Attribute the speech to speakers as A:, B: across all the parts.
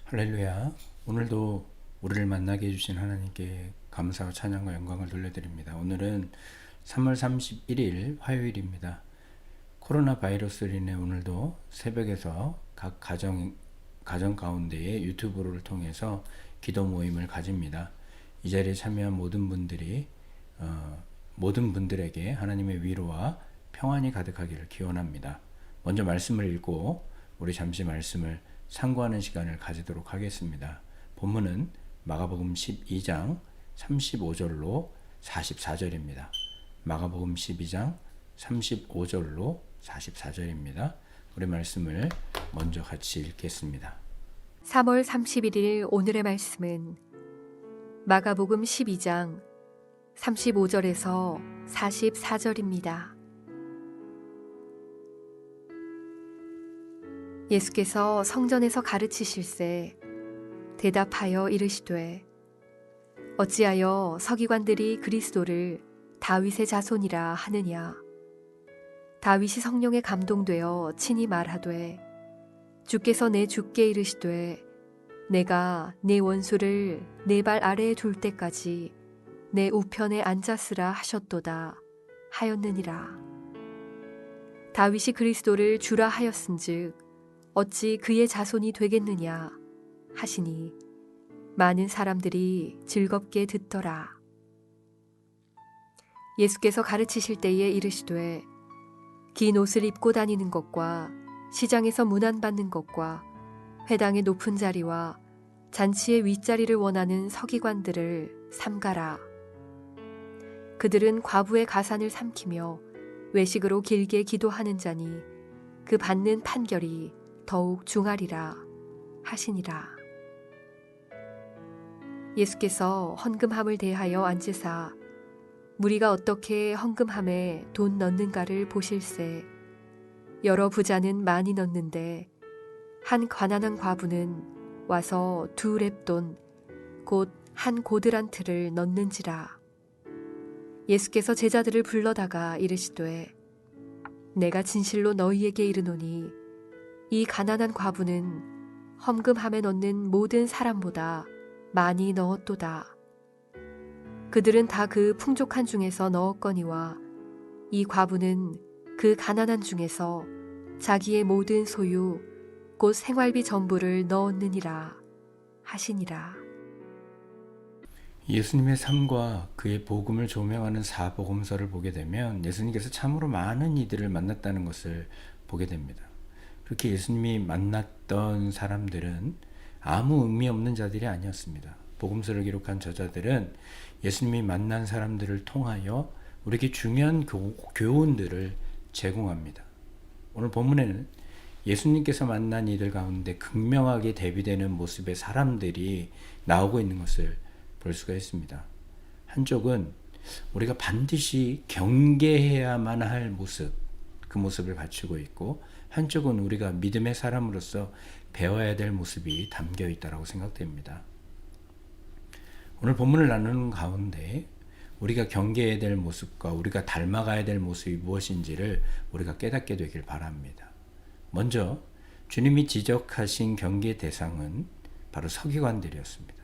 A: 할렐루야. 오늘도 우리를 만나게 해주신 하나님께 감사와 찬양과 영광을 돌려드립니다. 오늘은 3월 31일 화요일입니다. 코로나 바이러스로 인해 오늘도 새벽에서 각 가정 가운데에 유튜브를 통해서 기도 모임을 가집니다. 이 자리에 참여한 모든 분들에게 하나님의 위로와 평안이 가득하기를 기원합니다. 먼저 말씀을 읽고 우리 잠시 말씀을 상고하는 시간을 가지도록 하겠습니다. 본문은 마가복음 12장 35절로 44절입니다. 마가복음 12장 35절로 44절입니다. 우리 말씀을 먼저 같이 읽겠습니다.
B: 3월 31일 오늘의 말씀은 마가복음 12장 35절에서 44절입니다. 예수께서 성전에서 가르치실새 대답하여 이르시되 어찌하여 서기관들이 그리스도를 다윗의 자손이라 하느냐. 다윗이 성령에 감동되어 친히 말하되 주께서 내 주께 이르시되 내가 내 원수를 내 발 아래에 둘 때까지 내 우편에 앉았으라 하셨도다 하였느니라. 다윗이 그리스도를 주라 하였은즉 어찌 그의 자손이 되겠느냐 하시니 많은 사람들이 즐겁게 듣더라. 예수께서 가르치실 때에 이르시되 긴 옷을 입고 다니는 것과 시장에서 문안받는 것과 회당의 높은 자리와 잔치의 윗자리를 원하는 서기관들을 삼가라. 그들은 과부의 가산을 삼키며 외식으로 길게 기도하는 자니 그 받는 판결이 더욱 중하리라 하시니라. 예수께서 헌금함을 대하여 앉으사 무리가 어떻게 헌금함에 돈 넣는가를 보실새 여러 부자는 많이 넣는데 한 가난한 과부는 와서 2렙돈 곧 한 고드란트를 넣는지라. 예수께서 제자들을 불러다가 이르시되 내가 진실로 너희에게 이르노니 이 가난한 과부는 헌금함에 넣는 모든 사람보다 많이 넣었도다. 그들은 다 그 풍족한 중에서 넣었거니와 이 과부는 그 가난한 중에서 자기의 모든 소유 곧 생활비 전부를 넣었느니라 하시니라.
A: 예수님의 삶과 그의 복음을 조명하는 사복음서를 보게 되면 예수님께서 참으로 많은 이들을 만났다는 것을 보게 됩니다. 그렇게 예수님이 만났던 사람들은 아무 의미 없는 자들이 아니었습니다. 복음서를 기록한 저자들은 예수님이 만난 사람들을 통하여 우리에게 중요한 교훈들을 제공합니다. 오늘 본문에는 예수님께서 만난 이들 가운데 극명하게 대비되는 모습의 사람들이 나오고 있는 것을 볼 수가 있습니다. 한쪽은 우리가 반드시 경계해야만 할 모습, 그 모습을 갖추고 있고, 한쪽은 우리가 믿음의 사람으로서 배워야 될 모습이 담겨 있다고 생각됩니다. 오늘 본문을 나누는 가운데 우리가 경계해야 될 모습과 우리가 닮아가야 될 모습이 무엇인지를 우리가 깨닫게 되길 바랍니다. 먼저 주님이 지적하신 경계 대상은 바로 서기관들이었습니다.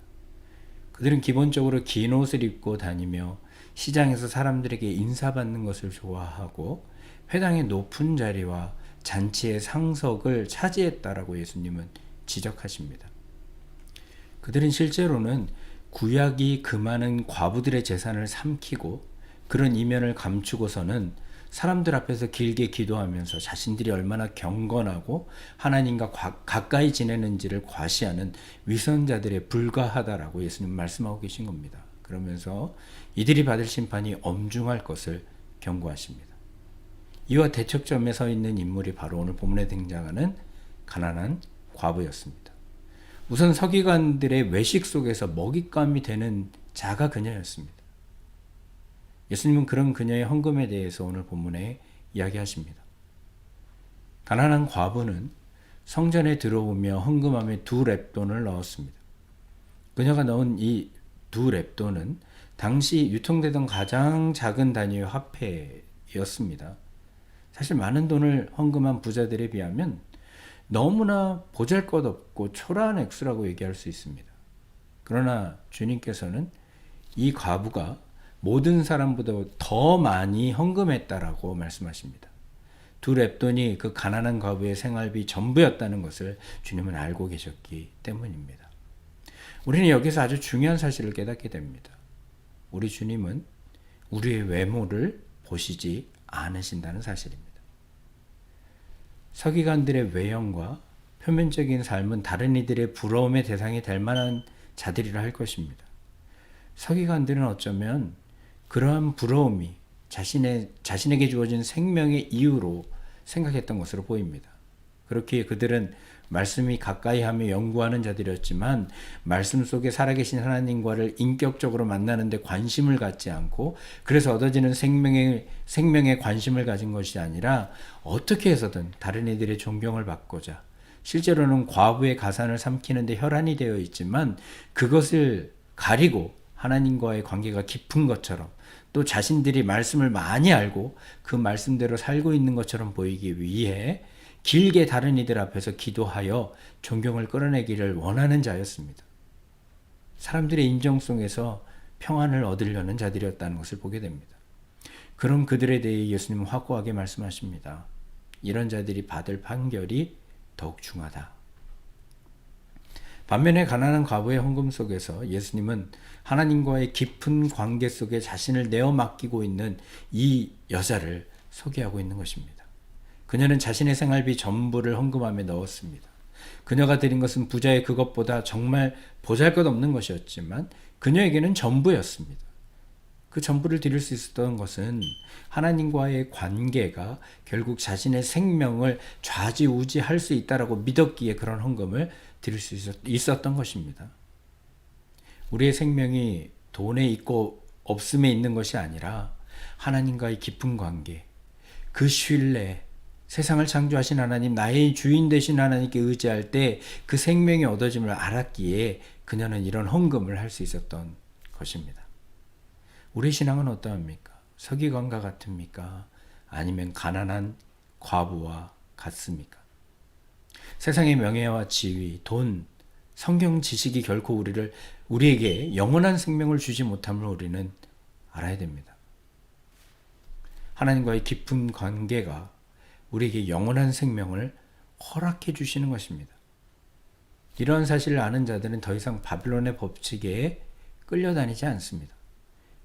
A: 그들은 기본적으로 긴 옷을 입고 다니며 시장에서 사람들에게 인사받는 것을 좋아하고 회당의 높은 자리와 잔치의 상석을 차지했다라고 예수님은 지적하십니다. 그들은 실제로는 구약이 그 많은 과부들의 재산을 삼키고 그런 이면을 감추고서는 사람들 앞에서 길게 기도하면서 자신들이 얼마나 경건하고 하나님과 가까이 지내는지를 과시하는 위선자들에 불과하다라고 예수님 말씀하고 계신 겁니다. 그러면서 이들이 받을 심판이 엄중할 것을 경고하십니다. 이와 대척점에 서 있는 인물이 바로 오늘 본문에 등장하는 가난한 과부였습니다. 우선 서기관들의 외식 속에서 먹잇감이 되는 자가 그녀였습니다. 예수님은 그런 그녀의 헌금에 대해서 오늘 본문에 이야기하십니다. 가난한 과부는 성전에 들어오며 헌금함에 2렙돈을 넣었습니다. 그녀가 넣은 이 2렙돈은 당시 유통되던 가장 작은 단위의 화폐였습니다. 사실 많은 돈을 헌금한 부자들에 비하면 너무나 보잘것없고 초라한 액수라고 얘기할 수 있습니다. 그러나 주님께서는 이 과부가 모든 사람보다 더 많이 헌금했다라고 말씀하십니다. 2렙돈이 그 가난한 과부의 생활비 전부였다는 것을 주님은 알고 계셨기 때문입니다. 우리는 여기서 아주 중요한 사실을 깨닫게 됩니다. 우리 주님은 우리의 외모를 보시지 않으신다는 사실입니다. 서기관들의 외형과 표면적인 삶은 다른 이들의 부러움의 대상이 될 만한 자들이라 할 것입니다. 서기관들은 어쩌면 그러한 부러움이 자신에게 주어진 생명의 이유로 생각했던 것으로 보입니다. 그렇기에 그들은 말씀이 가까이하며 연구하는 자들이었지만 말씀 속에 살아계신 하나님과를 인격적으로 만나는데 관심을 갖지 않고 그래서 얻어지는 생명에 관심을 가진 것이 아니라 어떻게 해서든 다른 이들의 존경을 받고자 실제로는 과부의 가산을 삼키는 데 혈안이 되어 있지만 그것을 가리고 하나님과의 관계가 깊은 것처럼 또 자신들이 말씀을 많이 알고 그 말씀대로 살고 있는 것처럼 보이기 위해 길게 다른 이들 앞에서 기도하여 존경을 끌어내기를 원하는 자였습니다. 사람들의 인정 속에서 평안을 얻으려는 자들이었다는 것을 보게 됩니다. 그런 그들에 대해 예수님은 확고하게 말씀하십니다. 이런 자들이 받을 판결이 더욱 중하다. 반면에 가난한 과부의 헌금 속에서 예수님은 하나님과의 깊은 관계 속에 자신을 내어 맡기고 있는 이 여자를 소개하고 있는 것입니다. 그녀는 자신의 생활비 전부를 헌금함에 넣었습니다. 그녀가 드린 것은 부자의 그것보다 정말 보잘것없는 것이었지만 그녀에게는 전부였습니다. 그 전부를 드릴 수 있었던 것은 하나님과의 관계가 결국 자신의 생명을 좌지우지할 수 있다라고 믿었기에 그런 헌금을 드릴 수 있었던 것입니다. 우리의 생명이 돈에 있고 없음에 있는 것이 아니라 하나님과의 깊은 관계, 그 신뢰, 세상을 창조하신 하나님, 나의 주인 되신 하나님께 의지할 때 그 생명이 얻어짐을 알았기에 그녀는 이런 헌금을 할 수 있었던 것입니다. 우리 신앙은 어떠합니까? 서기관과 같습니까? 아니면 가난한 과부와 같습니까? 세상의 명예와 지위, 돈, 성경 지식이 결코 우리에게 영원한 생명을 주지 못함을 우리는 알아야 됩니다. 하나님과의 깊은 관계가 우리에게 영원한 생명을 허락해 주시는 것입니다. 이런 사실을 아는 자들은 더 이상 바빌론의 법칙에 끌려다니지 않습니다.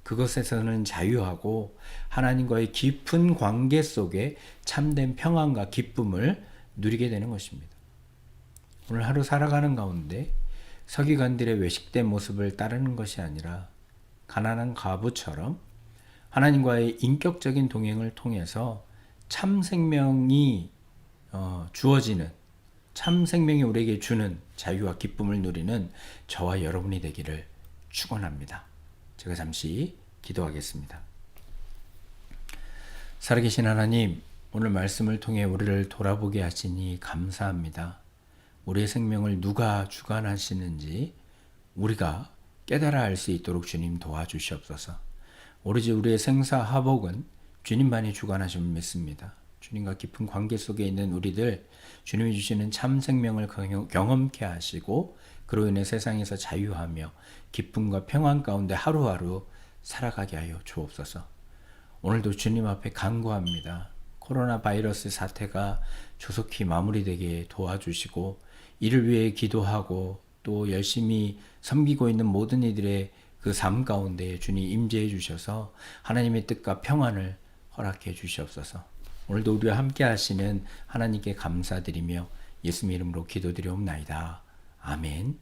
A: 그것에서는 자유하고 하나님과의 깊은 관계 속에 참된 평안과 기쁨을 누리게 되는 것입니다. 오늘 하루 살아가는 가운데 서기관들의 외식된 모습을 따르는 것이 아니라 가난한 과부처럼 하나님과의 인격적인 동행을 통해서 참 생명이 주어지는, 참 생명이 우리에게 주는 자유와 기쁨을 누리는 저와 여러분이 되기를 축원합니다. 제가 잠시 기도하겠습니다. 살아계신 하나님, 오늘 말씀을 통해 우리를 돌아보게 하시니 감사합니다. 우리의 생명을 누가 주관하시는지 우리가 깨달아 알 수 있도록 주님 도와주시옵소서. 오로지 우리의 생사화복은 주님만이 주관하심을 믿습니다. 주님과 깊은 관계 속에 있는 우리들, 주님이 주시는 참 생명을 경험케 하시고 그로 인해 세상에서 자유하며 기쁨과 평안 가운데 하루하루 살아가게 하여 주옵소서. 오늘도 주님 앞에 간구합니다. 코로나 바이러스 사태가 조속히 마무리되게 도와주시고 이를 위해 기도하고 또 열심히 섬기고 있는 모든 이들의 그 삶 가운데 주님 임재해 주셔서 하나님의 뜻과 평안을 허락해 주시옵소서. 오늘도 우리와 함께 하시는 하나님께 감사드리며 예수님 이름으로 기도드리옵나이다. 아멘.